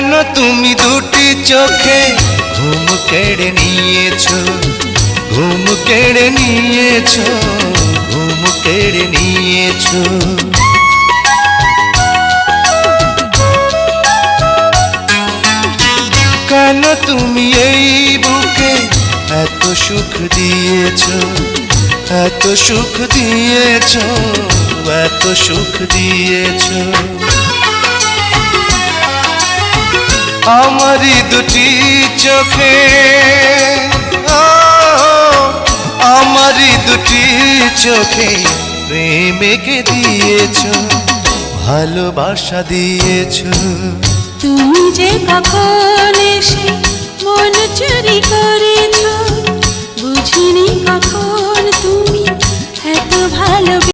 কেন তুমি দুটি চোখে ঘুম কেড়ে নিয়েছো, ঘুম কেড়ে নিয়েছো, ঘুম কেড়ে নিয়েছো। কেন তুমি এই বুকে এত সুখ দিয়েছো, এত সুখ দিয়েছো, এত সুখ দিয়েছো। আমারই দুটি চোখে, আমারই দুটি চোখে প্রেমকে দিয়েছো, ভালোবাসা দিয়েছো। তুমি যে কখন এসে মন চুরি করেছো, বুঝিনি কখন তুমি এত ভালো।